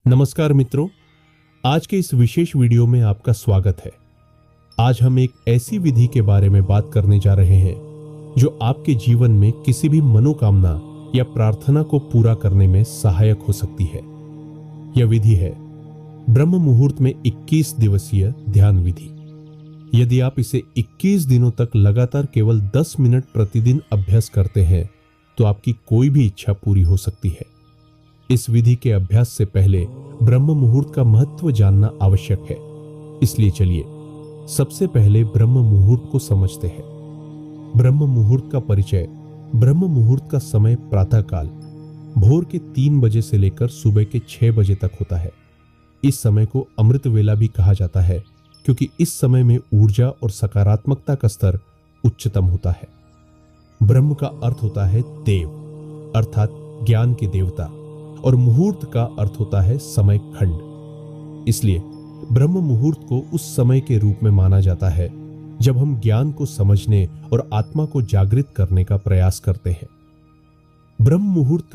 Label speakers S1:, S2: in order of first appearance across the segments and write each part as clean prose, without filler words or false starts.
S1: नमस्कार मित्रों, आज के इस विशेष वीडियो में आपका स्वागत है। आज हम एक ऐसी विधि के बारे में बात करने जा रहे हैं जो आपके जीवन में किसी भी मनोकामना या प्रार्थना को पूरा करने में सहायक हो सकती है। यह विधि है ब्रह्म मुहूर्त में 21 दिवसीय ध्यान विधि। यदि आप इसे 21 दिनों तक लगातार केवल 10 मिनट प्रतिदिन अभ्यास करते हैं तो आपकी कोई भी इच्छा पूरी हो सकती है। इस विधि के अभ्यास से पहले ब्रह्म मुहूर्त का महत्व जानना आवश्यक है। इसलिए चलिए सबसे पहले ब्रह्म मुहूर्त को समझते हैं। ब्रह्म मुहूर्त का परिचय। ब्रह्म मुहूर्त का समय प्रातःकाल भोर के 3 बजे से लेकर सुबह के 6 बजे तक होता है। इस समय को अमृत वेला भी कहा जाता है क्योंकि इस समय में ऊर्जा और सकारात्मकता का स्तर उच्चतम होता है। ब्रह्म का अर्थ होता है देव, अर्थात ज्ञान के देवता, और मुहूर्त का अर्थ होता है समय खंड। इसलिए ब्रह्म मुहूर्त को उस समय के रूप में माना जाता है जब हम ज्ञान को समझने और आत्मा को जागृत करने का प्रयास करते हैं। ब्रह्म मुहूर्त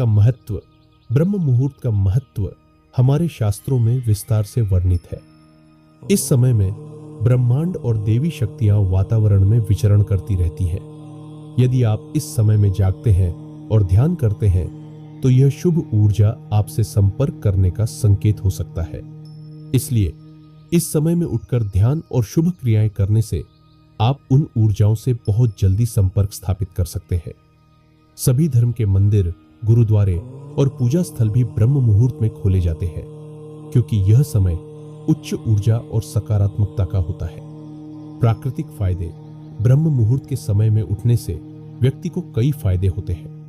S1: का महत्व हमारे शास्त्रों में विस्तार से वर्णित है। इस समय में ब्रह्मांड और देवी शक्तियां वातावरण में विचरण करती रहती हैं। यदि आप इस समय में जागते हैं और ध्यान करते हैं तो यह शुभ ऊर्जा आपसे संपर्क करने का संकेत हो सकता है। इसलिए इस समय में उठकर ध्यान और शुभ क्रियाएं करने से आप उन ऊर्जाओं से बहुत जल्दी संपर्क स्थापित कर सकते हैं। सभी धर्म के मंदिर, गुरुद्वारे और पूजा स्थल भी ब्रह्म मुहूर्त में खोले जाते हैं क्योंकि यह समय उच्च ऊर्जा और सकारात्मकता का होता है। प्राकृतिक फायदे। ब्रह्म मुहूर्त के समय में उठने से व्यक्ति को कई फायदे होते हैं।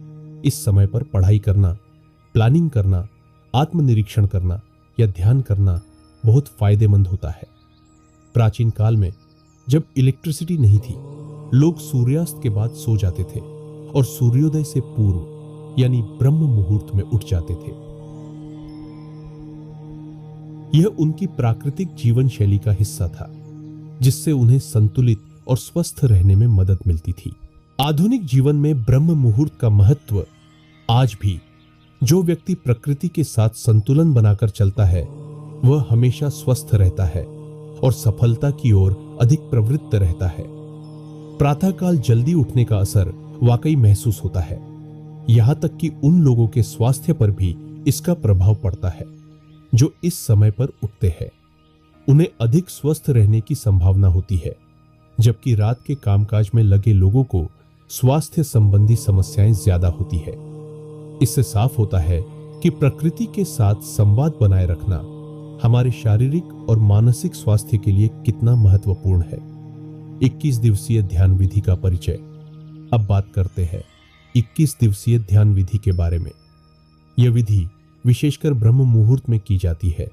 S1: इस समय पर पढ़ाई करना, प्लानिंग करना, आत्मनिरीक्षण करना या ध्यान करना बहुत फायदेमंद होता है। प्राचीन काल में जब इलेक्ट्रिसिटी नहीं थी, लोग सूर्यास्त के बाद सो जाते थे और सूर्योदय से पूर्व यानी ब्रह्म मुहूर्त में उठ जाते थे। यह उनकी प्राकृतिक जीवन शैली का हिस्सा था जिससे उन्हें संतुलित और स्वस्थ रहने में मदद मिलती थी। आधुनिक जीवन में ब्रह्म मुहूर्त का महत्व आज भी। जो व्यक्ति प्रकृति के साथ संतुलन बनाकर चलता है वह हमेशा स्वस्थ रहता है और सफलता की ओर अधिक प्रवृत्त रहता है। प्रातःकाल जल्दी उठने का असर वाकई महसूस होता है। यहां तक कि उन लोगों के स्वास्थ्य पर भी इसका प्रभाव पड़ता है जो इस समय पर उठते हैं। उन्हें अधिक स्वस्थ रहने की संभावना होती है, जबकि रात के कामकाज में लगे लोगों को स्वास्थ्य संबंधी समस्याएं ज्यादा होती है। इससे साफ होता है कि प्रकृति के साथ संवाद बनाए रखना हमारे शारीरिक और मानसिक स्वास्थ्य के लिए कितना महत्वपूर्ण है। 21 दिवसीय ध्यान विधि का परिचय। अब बात करते हैं 21 दिवसीय ध्यान विधि के बारे में। यह विधि विशेषकर ब्रह्म मुहूर्त में की जाती है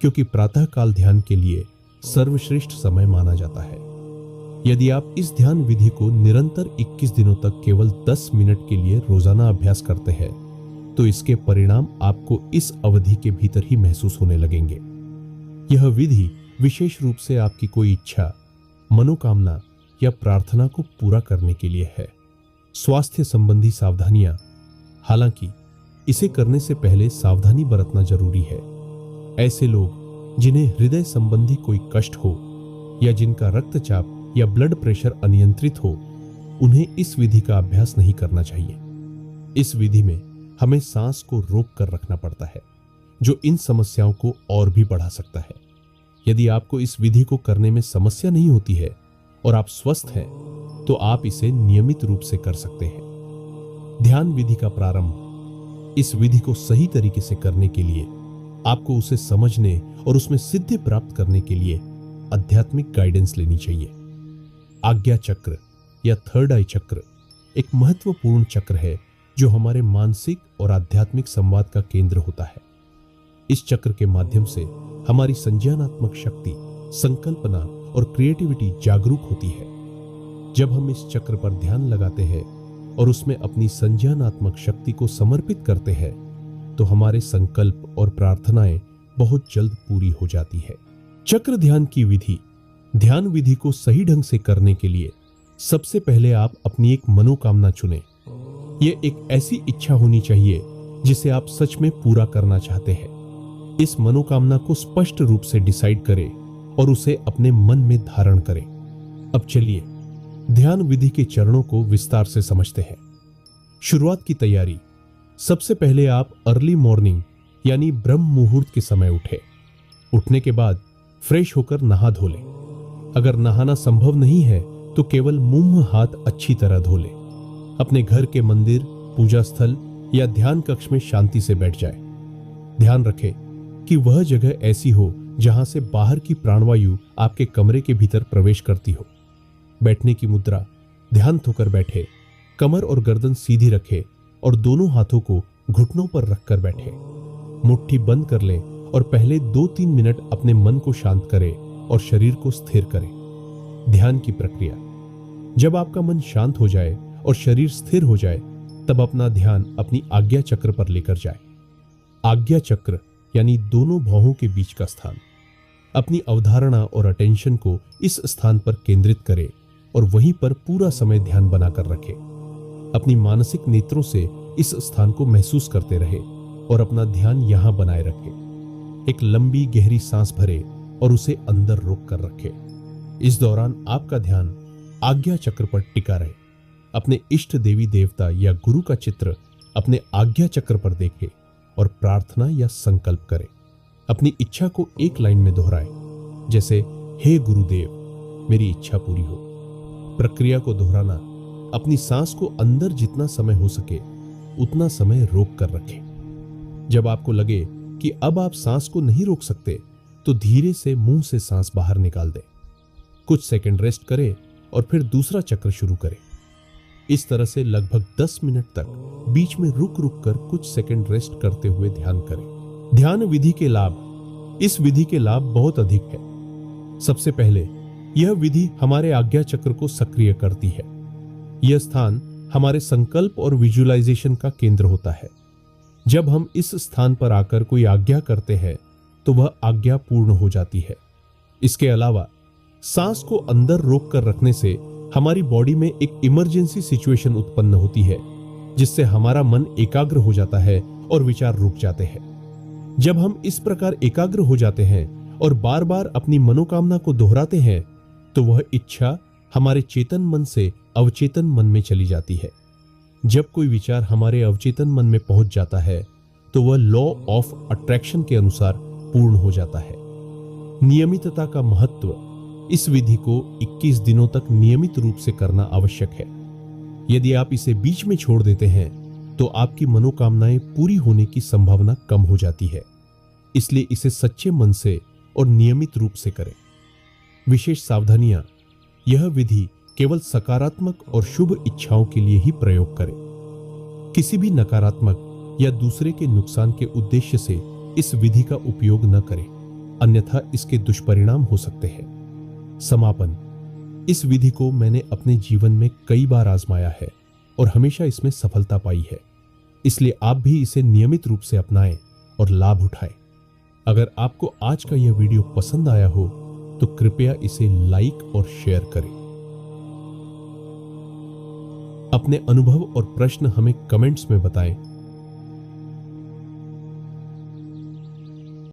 S1: क्योंकि प्रातःकाल ध्यान के लिए सर्वश्रेष्ठ समय माना जाता है। यदि आप इस ध्यान विधि को निरंतर 21 दिनों तक केवल 10 मिनट के लिए रोजाना अभ्यास करते हैं तो इसके परिणाम आपको इस अवधि के भीतर ही महसूस होने लगेंगे। यह विधि विशेष रूप से आपकी कोई इच्छा, मनोकामना या प्रार्थना को पूरा करने के लिए है। स्वास्थ्य संबंधी सावधानियां। हालांकि इसे करने से पहले सावधानी बरतना जरूरी है। ऐसे लोग जिन्हें हृदय संबंधी कोई कष्ट हो या जिनका रक्तचाप या ब्लड प्रेशर अनियंत्रित हो, उन्हें इस विधि का अभ्यास नहीं करना चाहिए। इस विधि में हमें सांस को रोक कर रखना पड़ता है जो इन समस्याओं को और भी बढ़ा सकता है। यदि आपको इस विधि को करने में समस्या नहीं होती है और आप स्वस्थ हैं तो आप इसे नियमित रूप से कर सकते हैं। ध्यान विधि का प्रारंभ। इस विधि को सही तरीके से करने के लिए आपको उसे समझने और उसमें सिद्धि प्राप्त करने के लिए आध्यात्मिक गाइडेंस लेनी चाहिए। आज्ञा चक्र या थर्ड आई चक्र एक महत्वपूर्ण चक्र है जो हमारे मानसिक और आध्यात्मिक संवाद का केंद्र होता है। इस चक्र के माध्यम से हमारी संज्ञानात्मक शक्ति, संकल्पना और क्रिएटिविटी जागरूक होती है। जब हम इस चक्र पर ध्यान लगाते हैं और उसमें अपनी संज्ञानात्मक शक्ति को समर्पित करते हैं तो हमारे संकल्प और प्रार्थनाएं बहुत जल्द पूरी हो जाती है। चक्र ध्यान की विधि। ध्यान विधि को सही ढंग से करने के लिए सबसे पहले आप अपनी एक मनोकामना चुनें। यह एक ऐसी इच्छा होनी चाहिए जिसे आप सच में पूरा करना चाहते हैं। इस मनोकामना को स्पष्ट रूप से डिसाइड करें और उसे अपने मन में धारण करें। अब चलिए ध्यान विधि के चरणों को विस्तार से समझते हैं। शुरुआत की तैयारी। सबसे पहले आप अर्ली मॉर्निंग यानी ब्रह्म मुहूर्त के समय उठें। उठने के बाद फ्रेश होकर नहा धो लें। अगर नहाना संभव नहीं है तो केवल मुंह हाथ अच्छी तरह धो लें। अपने घर के मंदिर, पूजा स्थल या ध्यान कक्ष में शांति से बैठ जाएं। ध्यान रखें कि वह जगह ऐसी हो जहां से बाहर की प्राणवायु आपके कमरे के भीतर प्रवेश करती हो। बैठने की मुद्रा। ध्यान होकर बैठे, कमर और गर्दन सीधी रखें और दोनों हाथों को घुटनों पर रखकर बैठे। मुट्ठी बंद कर लें और पहले 2-3 मिनट अपने मन को शांत करें और शरीर को स्थिर करें। ध्यान की प्रक्रिया। जब आपका मन शांत हो जाए और शरीर स्थिर हो जाए तब अपना ध्यान अपनी आज्ञा चक्र पर लेकर जाए। आज्ञा चक्र यानी दोनों भौहों के बीच का स्थान। अपनी अवधारणा और अटेंशन को इस स्थान पर केंद्रित करें और वहीं पर पूरा समय ध्यान बनाकर रखें। अपनी मानसिक नेत्रों से इस स्थान को महसूस करते रहे और अपना ध्यान यहां बनाए रखें। एक लंबी गहरी सांस भरे और उसे अंदर रोक कर रखें। इस दौरान आपका ध्यान आज्ञा चक्र पर टिका रहे। अपने इष्ट देवी देवता या गुरु का चित्र अपने आज्ञा चक्र पर देखें और प्रार्थना या संकल्प करें। अपनी इच्छा को एक लाइन में दोहराएं, जैसे हे गुरुदेव मेरी इच्छा पूरी हो। प्रक्रिया को दोहराना। अपनी सांस को अंदर जितना समय हो सके उतना समय रोक कर रखें। जब आपको लगे कि अब आप सांस को नहीं रोक सकते तो धीरे से मुंह से सांस बाहर निकाल दें। कुछ सेकंड रेस्ट करें और फिर दूसरा चक्र शुरू करें। इस तरह से लगभग 10 मिनट तक बीच में रुक रुक कर कुछ सेकंड रेस्ट करते हुए ध्यान करें। ध्यान विधि के लाभ। इस विधि के लाभ बहुत अधिक है। सबसे पहले यह विधि हमारे आज्ञा चक्र को सक्रिय करती है। यह स्थान हमारे संकल्प और विजुअलाइजेशन का केंद्र होता है। जब हम इस स्थान पर आकर कोई आज्ञा करते हैं तो वह आज्ञा पूर्ण हो जाती है। इसके अलावा सांस को अंदर रोक कर रखने से हमारी बॉडी में एक इमरजेंसी सिचुएशन उत्पन्न होती है, जिससे हमारा मन एकाग्र हो जाता है और विचार रुक जाते हैं। जब हम इस प्रकार एकाग्र हो जाते हैं और बार बार अपनी मनोकामना को दोहराते हैं तो वह इच्छा हमारे चेतन मन से अवचेतन मन में चली जाती है। जब कोई विचार हमारे अवचेतन मन में पहुंच जाता है तो वह लॉ ऑफ अट्रैक्शन के अनुसार पूर्ण हो जाता है। नियमितता का महत्व। इस विधि को 21 दिनों तक नियमित रूप से करना आवश्यक है। यदि आप इसे बीच में छोड़ देते हैं तो आपकी मनोकामनाएं पूरी होने की संभावना कम हो जाती है। इसलिए इसे सच्चे मन से और नियमित रूप से करें। विशेष सावधानियां। यह विधि केवल सकारात्मक और शुभ इच्छाओं के लिए ही प्रयोग करें। किसी भी नकारात्मक या दूसरे के नुकसान के उद्देश्य से इस विधि का उपयोग न करें, अन्यथा इसके दुष्परिणाम हो सकते हैं। समापन। इस विधि को मैंने अपने जीवन में कई बार आजमाया है और हमेशा इसमें सफलता पाई है। इसलिए आप भी इसे नियमित रूप से अपनाएं और लाभ उठाएं। अगर आपको आज का यह वीडियो पसंद आया हो तो कृपया इसे लाइक और शेयर करें। अपने अनुभव और प्रश्न हमें कमेंट्स में बताएं